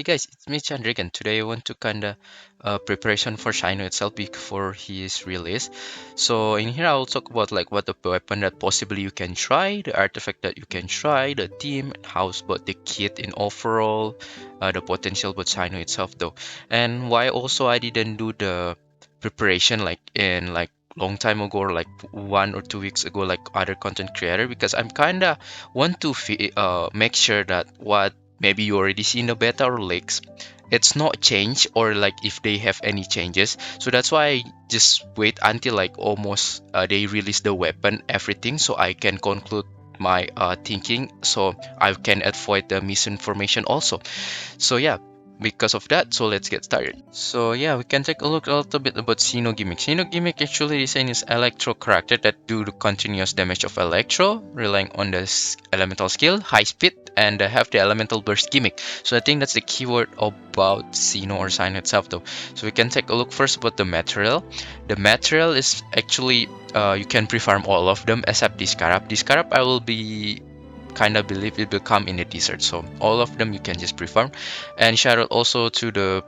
Hey guys, it's me Chandrik, and today I want to kinda preparation for Cyno itself before his release. So in here I'll talk about like what the weapon that possibly you can try, the artifact that you can try, the team, and how's about the kit in overall, the potential about Cyno itself though, and why also I didn't do the preparation like in like long time ago or like 1 or 2 weeks ago like other content creator because I'm kinda want to make sure that what maybe you already seen the beta or leaks it's not changed or like if they have any changes, so that's why I just wait until like almost they release the weapon everything so I can conclude my thinking so I can avoid the misinformation also. So yeah, because of that, so let's get started. So yeah, we can take a look a little bit about Cyno gimmick. Cyno gimmick actually design is electro character that do the continuous damage of electro, relying on the elemental skill, high speed, and have the elemental burst gimmick. So I think that's the keyword about Cyno or Cyno itself though. So we can take a look first about the material. The material is actually you can pre-farm all of them except this scarab. This scarab I will be kind of believe it will come in the desert, so all of them you can just pre-farm. And shout out also to the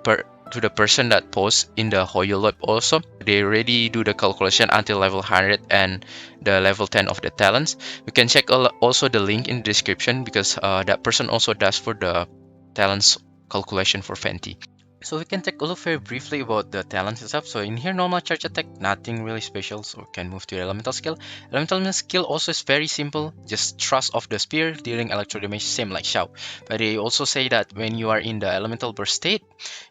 person that posts in the Hoyo Lab also. They already do the calculation until level 100 and the level 10 of the talents. You can check also the link in the description because that person also does for the talents calculation for Fenty. So we can take a look very briefly about the talents itself. So in here, normal charge attack, nothing really special. So we can move to elemental skill. Elemental skill also is very simple. Just thrust of the spear, dealing electro damage, same like Xiao. But they also say that when you are in the elemental burst state,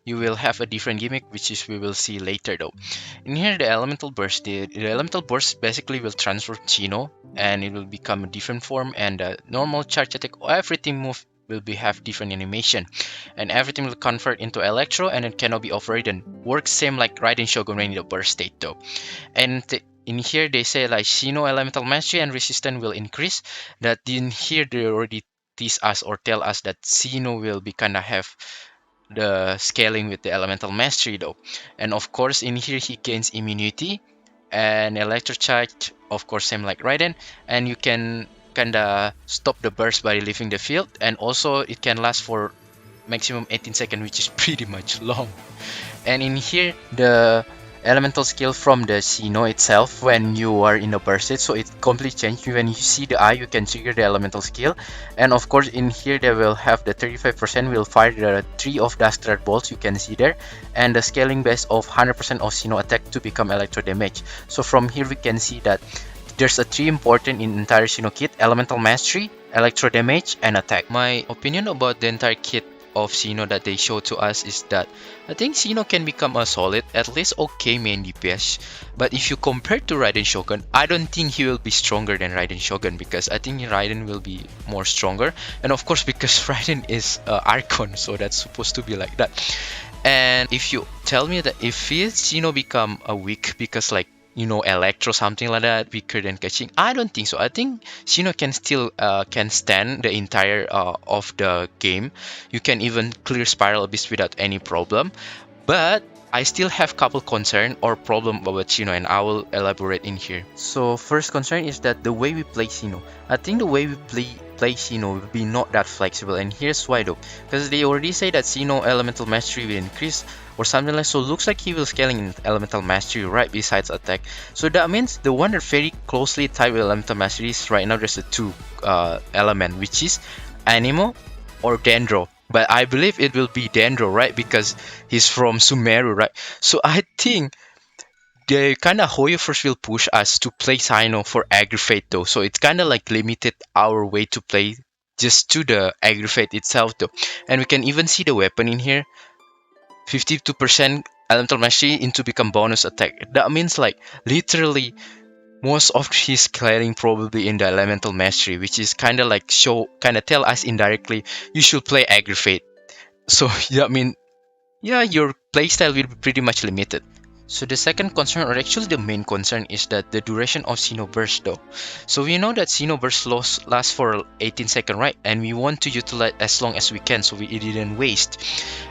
you will have a different gimmick, which is we will see later though. In here, the elemental burst, the elemental burst basically will transfer Chino, and it will become a different form. And the normal charge attack, everything move will be have different animation, and everything will convert into electro and it cannot be overridden. Works same like Raiden Shogun when in the burst state though. And in here they say like Shino elemental mastery and resistance will increase. That in here they already tease us or tell us that Shino will be kinda have the scaling with the elemental mastery though. And of course in here he gains immunity and electro charge, of course same like Raiden, and you can kinda stop the burst by leaving the field, and also it can last for maximum 18 seconds, which is pretty much long. And in here the elemental skill from the Cyno itself when you are in a burst state, so it completely changed. When you see the eye you can trigger the elemental skill, and of course in here they will have the 35% will fire the 3 of Dusk Red bolts you can see there, and the scaling base of 100% of Cyno attack to become electro damage. So from here we can see that there's a 3 important in entire Cyno kit: elemental mastery, electro damage, and attack. My opinion about the entire kit of Cyno that they show to us is that I think Cyno can become a solid, at least okay main DPS. But if you compare to Raiden Shogun, I don't think he will be stronger than Raiden Shogun, because I think Raiden will be more stronger. And of course because Raiden is Archon, so that's supposed to be like that. And if you tell me that if Cyno become a weak because like electro something like that weaker than catching, I don't think so. I think Shino can still can stand the entire of the game. You can even clear spiral abyss without any problem, but I still have couple concern or problem about Shino, and I will elaborate in here. So first concern is that the way we play Shino. I think the way we play Shino will be not that flexible, and here's why though. Because they already say that Shino elemental mastery will increase or something like so. Looks like he will scaling in elemental mastery right besides attack. So that means the one that very closely tied with elemental mastery is right now there's a 2 element, which is Anemo or Dendro. But I believe it will be Dendro, right? Because he's from Sumeru, right? So I think the kind of Hoyo first will push us to play Cyno for aggravate though. So it's kind of like limited our way to play just to the aggravate itself though. And we can even see the weapon in here. 52% elemental mastery into become bonus attack. That means like literally most of his clearing probably in the elemental mastery, which is kind of like tell us indirectly you should play aggravate. So yeah, I mean, yeah, your playstyle will be pretty much limited. So the second concern, or actually the main concern, is that the duration of Cyno Burst though. So we know that Cyno Burst lasts for 18 seconds, right? And we want to utilize as long as we can so it didn't waste.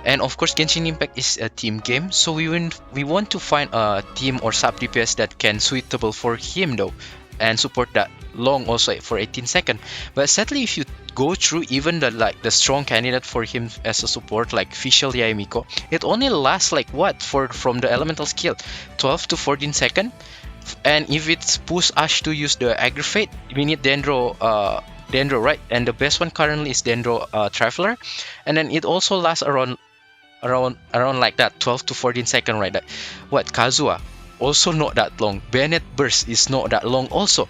And of course Genshin Impact is a team game, so we want to find a team or sub DPS that can suitable for him though. and support that long also for 18 seconds. But sadly, if you go through even the strong candidate for him as a support like Fischl Yaemiko, it only lasts like what for from the elemental skill 12 to 14 seconds. And if it's push Ash to use the aggravate, we need Dendro, right? And the best one currently is Dendro Traveler, and then it also lasts around like that 12 to 14 second, right? That what Kazuha also not that long. Bennett burst is not that long also.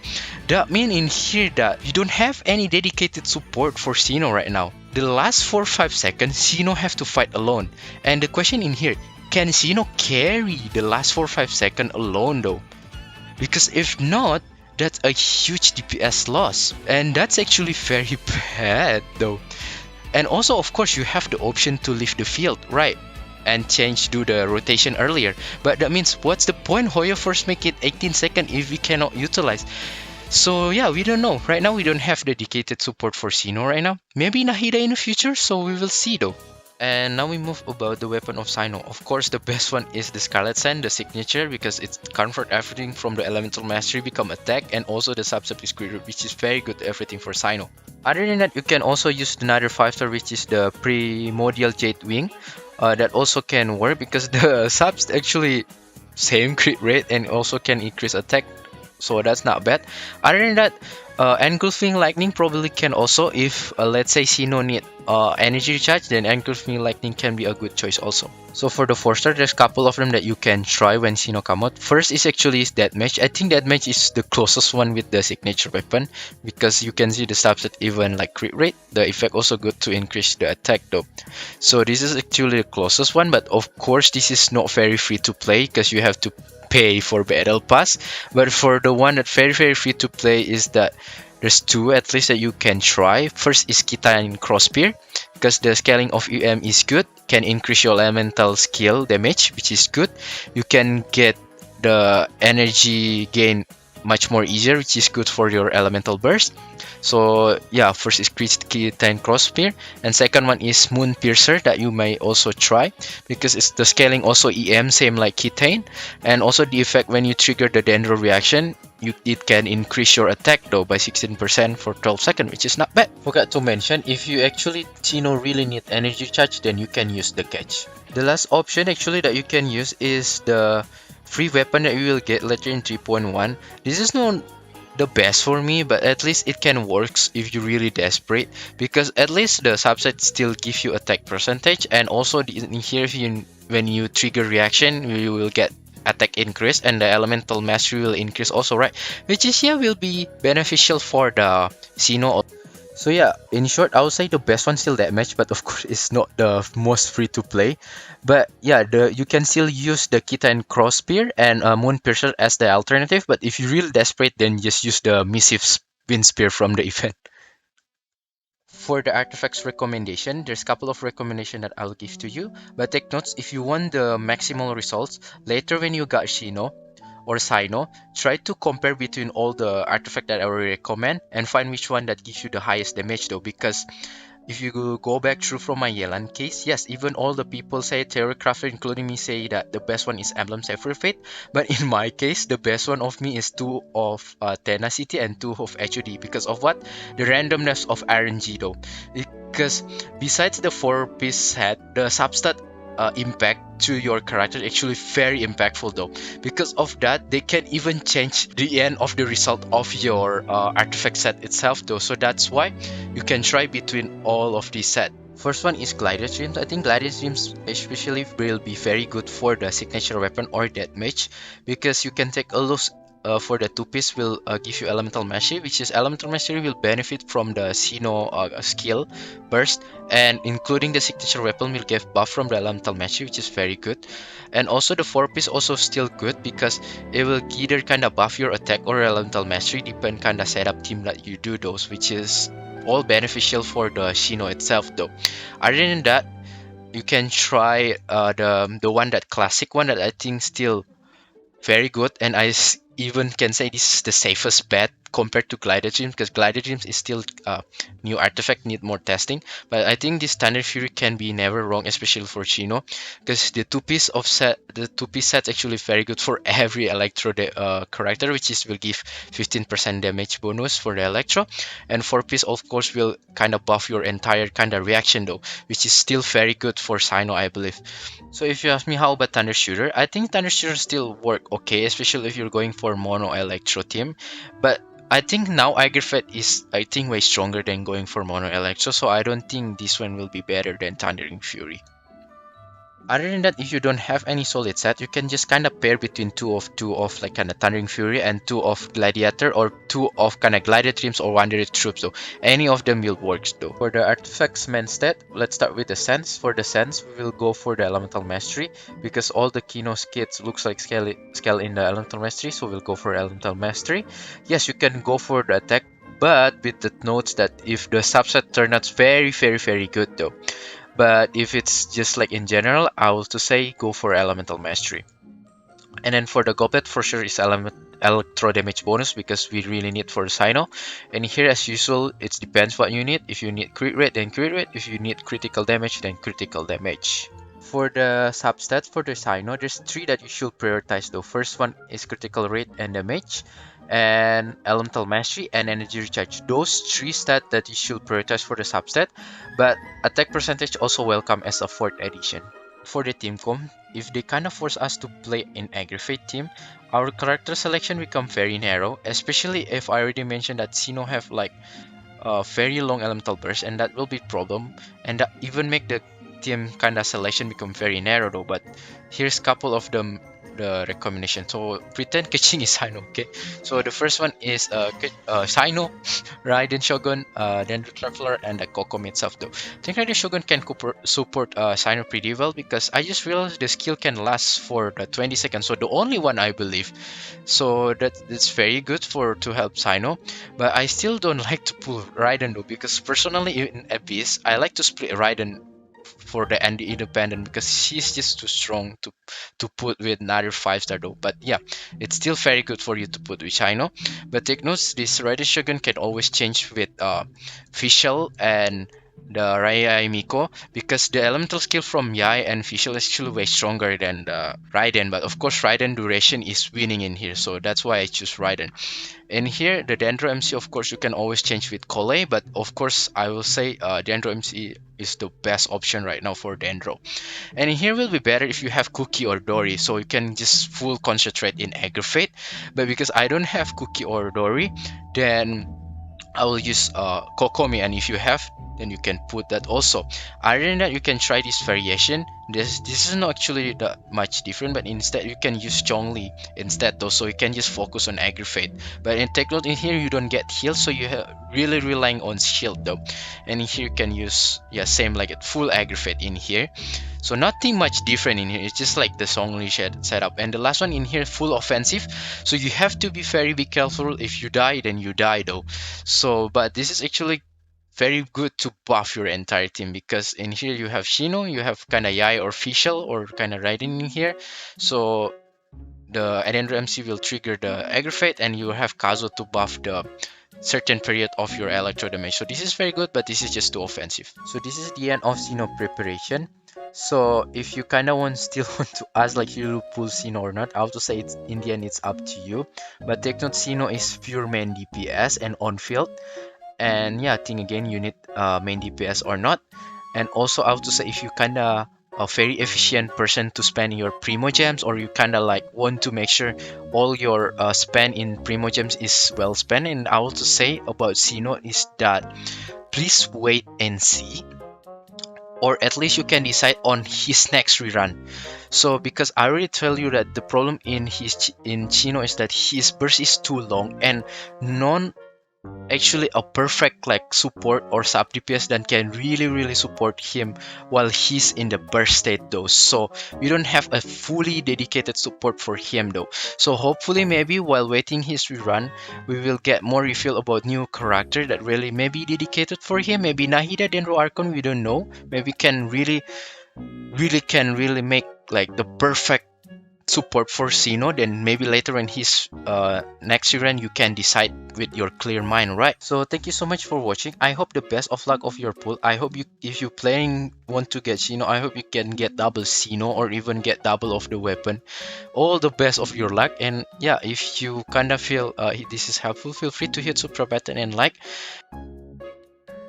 That mean in here that you don't have any dedicated support for Cyno right now. The last 4-5 seconds Cyno have to fight alone, and the question in here, can Cyno carry the last 4-5 seconds alone though? Because if not, that's a huge DPS loss, and that's actually very bad though. And also, of course, you have the option to leave the field, right? And do the rotation earlier. But that means, what's the point? Hoyo first make it 18 seconds if we cannot utilize. So yeah, we don't know. Right now, we don't have dedicated support for Cyno right now. Maybe Nahida in the future, so we will see though. And now we move about the weapon of Cyno. Of course, the best one is the Scarlet Sand, the signature, because it convert everything from the elemental mastery become attack, and also the subset is greater, which is very good everything for Cyno. Other than that, you can also use another 5-star, which is the Primordial Jade Wing. That also can work because the subs actually same crit rate and also can increase attack, so that's not bad. Other than that, engulfing lightning probably can also, if let's say Cyno need energy recharge, then engulfing lightning can be a good choice also. So for the 4-star, there's a couple of them that you can try when Cyno come out. First is actually that match. I think that match is the closest one with the signature weapon, because you can see the subset even like crit rate. The effect also good to increase the attack though. So this is actually the closest one, but of course this is not very free to play because you have to pay for battle pass. But for the one that very free to play is that there's two at least that you can try. First is Kitan Crossspear, because the scaling of UM is good, can increase your elemental skill damage, which is good. You can get the energy gain much more easier, which is good for your elemental burst. So yeah, first is Kitan Crossspear, and second one is Moon Piercer that you may also try, because it's the scaling also EM same like Kitan, and also the effect when you trigger the Dendro reaction, it can increase your attack though by 16% for 12 seconds, which is not bad. Forgot to mention, if you actually Cyno really need energy charge, then you can use the catch. The last option actually that you can use is the free weapon that you will get later in 3.1. This is not the best for me, but at least it can works if you're really desperate, because at least the subset still give you attack percentage, and also in here when you trigger reaction you will get attack increase, and the elemental mastery will increase also, right? Which is yeah will be beneficial for the Cyno. So yeah, in short, I would say the best one still that match, but of course it's not the most free to play. But yeah, you can still use the Kita and Crossspear and Moon Piercer as the alternative. But if you're really desperate, then just use the Missive Wind Spear from the event. For the artifacts recommendation, there's a couple of recommendations that I'll give to you. But take notes, if you want the maximal results, later when you got Cyno or Cyno, try to compare between all the artifacts that I will recommend and find which one that gives you the highest damage though, because if you go back through from my Yelan case, yes, even all the people say theorycrafting, including me, say that the best one is Emblem Sapphire Fate. But in my case, the best one of me is 2 of Tenacity and 2 of HOD. Because of what? The randomness of RNG though. Because besides the 4-piece set, the substat impact to your character actually very impactful though. Because of that, they can even change the end of the result of your artifact set itself though. So that's why you can try between all of these sets. First one is Glider Streams. I think Glider Streams especially will be very good for the signature weapon or death mage, because you can take a look for the 2-piece will give you elemental mastery, which is elemental mastery will benefit from the Cyno skill burst, and including the signature weapon will give buff from the elemental mastery, which is very good. And also the 4-piece also still good, because it will either kind of buff your attack or elemental mastery, depend kind of setup team that you do those, which is all beneficial for the Cyno itself though. Other than that, you can try the one that classic one that I think still very good, and even can say this is the safest bet compared to Glider Dreams, because Glider Dreams is still new artifact, need more testing. But I think this Thunder Fury can be never wrong, especially for Chino, because the two-piece set actually very good for every Electro character, which is will give 15% damage bonus for the Electro, and four-piece of course will kind of buff your entire kind of reaction though, which is still very good for Cyno, I believe. So if you ask me how about Thunder Shooter, I think Thunder Shooter still work okay, especially if you're going for mono Electro team. But I think now Aggravate is, I think, way stronger than going for mono Electro, so I don't think this one will be better than Thundering Fury. Other than that, if you don't have any solid set, you can just kind of pair between two of like kind of Thundering Fury and two of Gladiator, or two of kind of Gladiator Dreams or Wanderer Troops though. Any of them will work though. For the artifacts main stat, let's start with the Sense. For the Sense, we will go for the Elemental Mastery because all the Kino's kits looks like scale in the Elemental Mastery, so we'll go for Elemental Mastery. Yes, you can go for the attack, but with the notes that if the subset turn out very good though. But if it's just like in general, I will to say go for Elemental Mastery. And then for the Goblet, for sure is Electro damage bonus because we really need for the Cyno. And here, as usual, it depends what you need. If you need crit rate, then crit rate. If you need critical damage, then critical damage. For the substats for the Cyno, there's three that you should prioritize though. First one is critical rate and damage, and elemental mastery and energy recharge. Those three stats that you should prioritize for the substat, but attack percentage also welcome as a fourth addition. For the team comp, if they kind of force us to play in aggravate team, our character selection become very narrow, especially if I already mentioned that Cyno have like a very long elemental burst, and that will be problem, and that even make the team kind of selection become very narrow though. But here's couple of them, the recommendation. So pretend catching is Cyno, okay? So the first one is Cyno, Raiden Shogun, then the Traveler, and the Kokom itself though. I think Raiden Shogun can support Cyno pretty well because I just realized the skill can last for the 20 seconds, so the only one I believe. So that's very good for to help Cyno. But I still don't like to pull Raiden though, because personally in Abyss I like to split Raiden for the Andy Independent because she's just too strong to put with another 5-star though. But yeah, it's still very good for you to put with Chino. But take notes, this Raiden Shogun can always change with Fischl and the Raya Miko, because the elemental skill from Yai and Fischl is actually way stronger than the Raiden. But of course Raiden duration is winning in here, so that's why I choose Raiden. And here the Dendro MC, of course you can always change with Kole, but of course I will say Dendro MC is the best option right now for Dendro. And here will be better if you have Cookie or Dory, so you can just full concentrate in Aggravate. But because I don't have Cookie or Dory, then I will use Kokomi, and if you have, then you can put that also. Other than that, you can try this variation. This is not actually that much different, but instead you can use Chongli instead though, so you can just focus on aggravate. But in take note, in here you don't get heal, so you really relying on shield though. And in here you can use, yeah, same like it, full aggravate in here. So nothing much different in here, it's just like the Songli setup. And the last one in here, full offensive, so you have to be very careful. If you die, then you die though. So but this is actually very good to buff your entire team, because in here you have Shino, you have kind of Yai or Fischl or kind of Raiden in here. So the Adendro MC will trigger the aggravate, and you have Kazo to buff the certain period of your electro damage. So this is very good, but this is just too offensive. So this is the end of Cyno preparation. So if you kind of still want to ask like you pull Cyno or not, I have to say it's in the end it's up to you. But take note, Cyno is pure main DPS and on field. And yeah, I think again you need main DPS or not. And also I have to say, if you kind of a very efficient person to spend your primo gems, or you kind of like want to make sure all your spend in primo gems is well spent, and I want to say about Cyno is that please wait and see, or at least you can decide on his next rerun. So because I already tell you that the problem in Cyno is that his burst is too long, and non actually a perfect like support or sub DPS that can really support him while he's in the burst state though. So we don't have a fully dedicated support for him though. So hopefully maybe while waiting his rerun, we will get more reveal about new character that really may be dedicated for him. Maybe Nahida Dendro Archon, we don't know. Maybe can really make like the perfect support for Cyno, then maybe later in his next run you can decide with your clear mind, right? So thank you so much for watching. I hope the best of luck of your pull. I hope you, if you playing want to get Cyno, I hope you can get double Cyno or even get double of the weapon. All the best of your luck. And yeah, if you kind of feel this is helpful, feel free to hit subscribe button and like.